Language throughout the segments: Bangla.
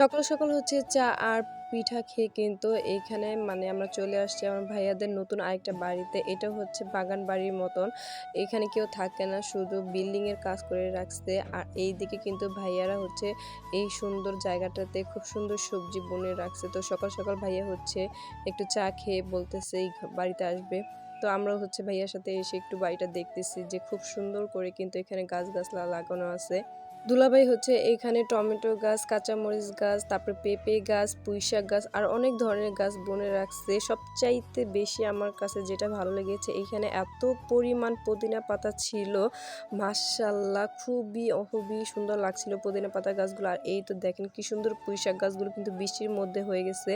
সকাল সকাল হচ্ছে চা আর পিঠা খেয়ে কিন্তু এইখানে আমরা চলে আসছি আমার ভাইয়াদের নতুন আরেকটা বাড়িতে। এটা হচ্ছে বাগান বাড়ির মতন। এখানে কেউ থাকে না, শুধু বিল্ডিং এর কাজ করে রাখছে। আর এইদিকে কিন্তু ভাইয়ারা হচ্ছে এই সুন্দর জায়গাটাতে খুব সুন্দর সবজি বুনে রাখছে। তো সকাল সকাল ভাইয়া হচ্ছে একটু চা খেয়ে বলতেছে এই বাড়িতে আসবে। তো আমরাও হচ্ছে ভাইয়ার সাথে এসে একটু বাড়িটা দেখতেছি যে খুব সুন্দর করে কিন্তু এখানে গাছগাছলা লাগানো আছে। দুলাভাই হচ্ছে এখানে টমেটো গাছ, কাঁচামরিচ গাছ, তারপরে পেঁপে গাছ, পুঁইশাক গাছ আর অনেক ধরনের গাছ বুনে রাখছে। সবচাইতে বেশি আমার কাছে যেটা ভালো লেগেছে, এইখানে এত পরিমাণ পুদিনা পাতা ছিল, মাশাআল্লাহ খুবই সুন্দর লাগছিল পুদিনা পাতা গাছগুলো। আর এই তো দেখেন কি সুন্দর পুঁইশাক গাছগুলো কিন্তু বৃষ্টির মধ্যে হয়ে গেছে।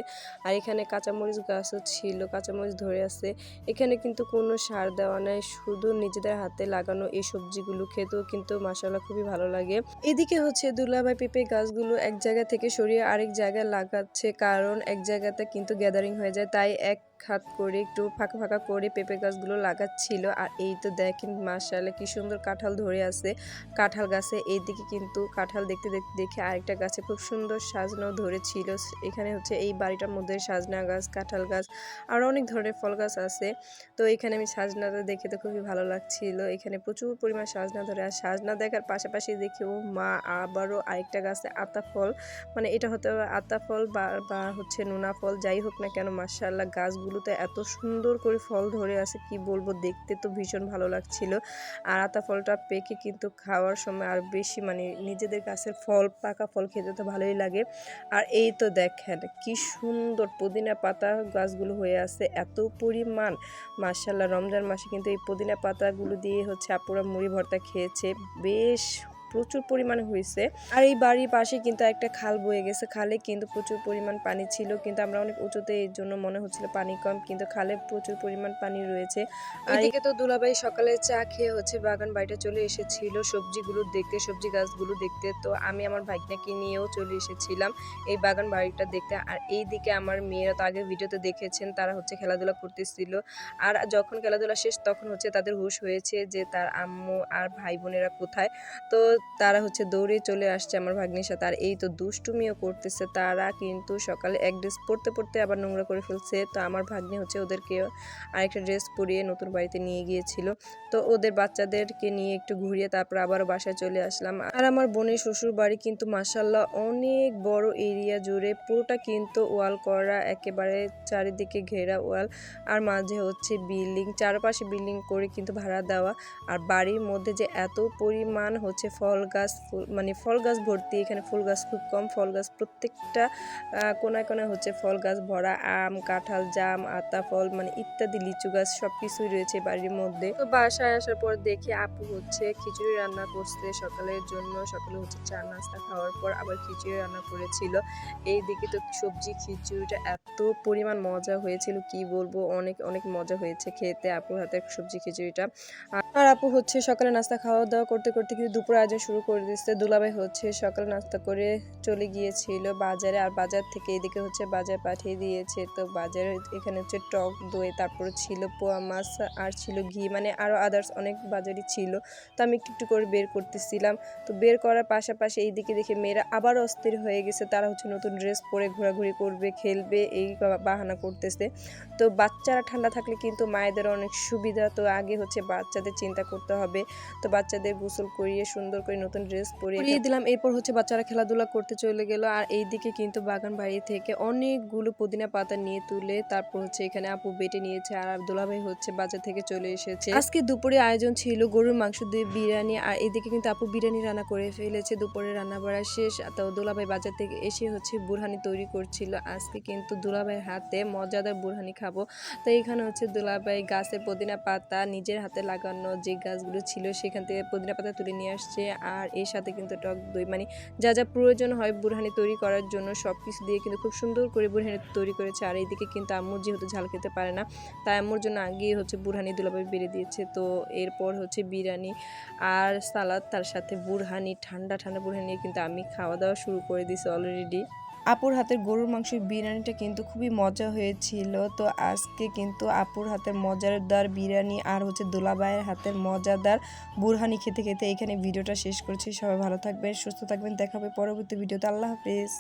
আর এখানে কাঁচামরিচ গাছও ছিল, কাঁচামরিচ ধরে আছে। এখানে কিন্তু কোনো সার দেওয়া নাই, শুধু নিজেদের হাতে লাগানো এই সবজিগুলো খেতেও কিন্তু মাশাআল্লাহ খুবই ভালো লাগে। এদিকে হচ্ছে দুলাভাই পেঁপে গাছগুলো এক জায়গা থেকে সরিয়ে আরেক জায়গায় লাগাচ্ছে, কারণ এক জায়গাতে কিন্তু গ্যাদারিং হয়ে যায়, তাই এক হাত করে একটু ফাঁকা ফাঁকা করে পেঁপে গাছগুলো লাগাচ্ছিল। আর এই তো দেখেন মাশাআল্লাহ কি সুন্দর কাঁঠাল ধরে আছে কাঁঠাল গাছে। এইদিকে কিন্তু কাঁঠাল দেখতে দেখতে দেখে আরেকটা গাছে খুব সুন্দর সাজনাও ধরেছিল। এখানে হচ্ছে এই বাড়িটার মধ্যে সাজনা গাছ, কাঁঠাল গাছ আর অনেক ধরনের ফল গাছ আছে। তো এখানে আমি সাজনাটা দেখে তো খুবই ভালো লাগছিল। এখানে প্রচুর পরিমাণ সাজনা ধরে, আর সাজনা দেখার পাশাপাশি দেখি ও মা আবারও আরেকটা গাছে আতা ফল, এটা হতে হবে আতা ফল বা হচ্ছে নোনা ফল, যাই হোক না কেন মাশাআল্লাহ গাছগুলোতে এত সুন্দর করে ফল ধরে আছে কি বলবো, দেখতে তো ভীষণ ভালো লাগছিল। আর আতা ফলটা পেকে কিন্তু খাওয়ার সময় আর বেশি নিজেদের গাছের ফল, পাকা ফল খেতে তো ভালোই লাগে। আর এই তো দেখেন কি সুন্দর পুদিনা পাতা গাছগুলো হয়ে আছে এত পরিমাণ, মাশাআল্লাহ রমজান মাসে কিন্তু এই পুদিনা পাতাগুলো দিয়ে হচ্ছে আপুরা মুড়ি ভর্তা খেয়েছে, বেশ প্রচুর পরিমাণে হয়েছে। আর এই বাড়ির পাশে কিন্তু একটা খাল বয়ে গেছে, খালে কিন্তু প্রচুর পরিমাণ পানি ছিল, কিন্তু আমরা অনেক উঁচুতে, এর জন্য মনে হচ্ছিল পানি কম, কিন্তু খালে প্রচুর পরিমাণ পানি রয়েছে। আর এদিকে তো দুলাভাই সকালে চা খেয়ে হচ্ছে বাগান বাড়িটা চলে এসেছিল সবজিগুলো দেখতে, সবজি গাছগুলো দেখতে। তো আমি আমার ভাগ্নাকে নিয়েও চলে এসেছিলাম এই বাগান বাড়িটা দেখতে। আর এইদিকে আমার মেয়েরা তো আগে ভিডিওতে দেখেছেন, তারা হচ্ছে খেলাধুলা করতেছিল। আর যখন খেলাধুলা শেষ তখন হচ্ছে তাদের হুঁশ হয়েছে যে তার আম্মু আর ভাই বোনেরা কোথায়। তো তারা হচ্ছে দৌড়ে চলে আসছে আমার ভাগ্নির সাথে। আর এই তো দুষ্টুমিও করতেছে, তারা কিন্তু সকালে এক ড্রেস পরতে পরতে আবার নোংরা করে ফেলছে। তো আমার ভাগ্নি হচ্ছে ওদেরকে আরেকটা ড্রেস পরিয়ে নতুন বাড়িতে নিয়ে গিয়েছিল। তো ওদের বাচ্চাদেরকে নিয়ে একটু ঘুরিয়ে তারপর আবারও বাসায় চলে আসলাম। আর আমার বোনের শ্বশুর বাড়ি কিন্তু মাশাআল্লাহ অনেক বড় এরিয়া জুড়ে, পুরোটা কিন্তু ওয়াল করা, একেবারে চারিদিকে ঘেরা ওয়াল, আর মাঝে হচ্ছে বিল্ডিং, চারপাশে বিল্ডিং করে কিন্তু ভাড়া দেওয়া। আর বাড়ির মধ্যে যে এত পরিমাণ হচ্ছে ফল গাছ, ফল গাছ ভর্তি, এখানে ফুল গাছ খুব কম, ফল গাছ প্রত্যেকটা কোনায় কোনায় হচ্ছে ফল গাছ ভরা, আম, কাঁঠাল, জাম, আতা ফল ইত্যাদি লিচু গাছ সবকিছুই রয়েছে বাড়ির মধ্যে। তো বাসায় আসার পর দেখি আপু হচ্ছে খিচুড়ি রান্না করছে সকালের জন্য। সকালে হচ্ছে চা নাস্তা খাওয়ার পর আবার খিচুড়ি রান্না করেছিল। এইদিকে তো সবজি খিচুড়িটা এত পরিমাণ মজা হয়েছিল কি বলবো, অনেক অনেক মজা হয়েছে খেতে আপুর হাতের সবজি খিচুড়িটা। আর আপু হচ্ছে সকালে নাস্তা খাওয়া দাওয়া করতে করতে কিন্তু দুপুর আয়োজন শুরু করে দিচ্ছে। দুলাভাই হচ্ছে সকালে নাস্তা করে চলে গিয়েছিল বাজারে, আর বাজার থেকে এদিকে হচ্ছে বাজার পাঠিয়ে দিয়েছে। তো বাজারে এখানে হচ্ছে টক দই, তারপরে ছিল পোয়া মাছ, আর ছিল ঘি, আরও আদার্স অনেক বাজারই ছিল। তো আমি একটু একটু করে বের করতেছিলাম। তো বের করার পাশাপাশি এইদিকে দেখে মেয়েরা আবার অস্থির হয়ে গেছে, তারা হচ্ছে নতুন ড্রেস পরে ঘোরাঘুরি করবে, খেলবে, এই বাহানা করতেছে। তো বাচ্চারা ঠান্ডা থাকলে কিন্তু মায়েদের অনেক সুবিধা। তো আগে হচ্ছে বাচ্চাদের চিন্তা করতে হবে। তো বাচ্চাদের গোসল করিয়ে সুন্দর করে নতুন ড্রেস পরিয়ে দিলাম, এরপর হচ্ছে বাচ্চারা খেলাধুলা করতে চলে গেল। আর এইদিকে কিন্তু বাগান বাড়ি থেকে অনেকগুলো পুদিনা পাতা নিয়ে তুলে তারপর হচ্ছে এখানে আপু বেটে নিয়েছে, আর দুলাভাই হচ্ছে বাজার থেকে চলে এসেছে। আজকে দুপুরে আয়োজন ছিল গরুর মাংস দিয়ে বিরিয়ানি, আর এদিকে কিন্তু আপু বিরিয়ানি রান্না করে ফেলেছে। দুপুরে রান্না বাড়া শেষ, তো দুলাভাই বাজার থেকে এসে হচ্ছে বুরহানি তৈরি করছিল। আজকে কিন্তু দুলাভাইয়ের হাতে মজাদার বুরহানি খাবো। তো এখানে হচ্ছে দুলাভাই গাছের পুদিনা পাতা নিজের হাতে লাগানো যে গাছগুলো ছিল সেখান থেকে পুদিনা পাতা তুলে নিয়ে আসছে, আর এর সাথে কিন্তু টক দই, যা যা প্রয়োজন হয় বুরহানি তৈরি করার জন্য সব কিছু দিয়ে কিন্তু খুব সুন্দর করে বুরহানি তৈরি করেছে। আর এইদিকে কিন্তু আম্মু যেহেতু ঝাল খেতে পারে না, তাই আম্মুর জন্য আগেই হচ্ছে বুরহানি দুলাভাই বেড়ে দিয়েছে। তো এরপর হচ্ছে বিরিয়ানি আর সালাদ, তার সাথে বুরহানি, ঠান্ডা ঠান্ডা বুরহানি কিন্তু আমি খাওয়া দাওয়া শুরু করে দিয়েছি অলরেডি। আপুর হাতের গরুর মাংসের বিরিয়ানিটা কিন্তু খুবই মজা হয়েছিল। তো আজকে কিন্তু আপুর হাতের মজাদার বিরিয়ানি আর হচ্ছে দুলাভাইয়ের হাতের মজাদার বুরহানি খেতে খেতে এখানে ভিডিওটা শেষ করছি। সবাই ভালো থাকবেন, সুস্থ থাকবেন, দেখা হবে পরবর্তী ভিডিওতে। আল্লাহ হাফেজ।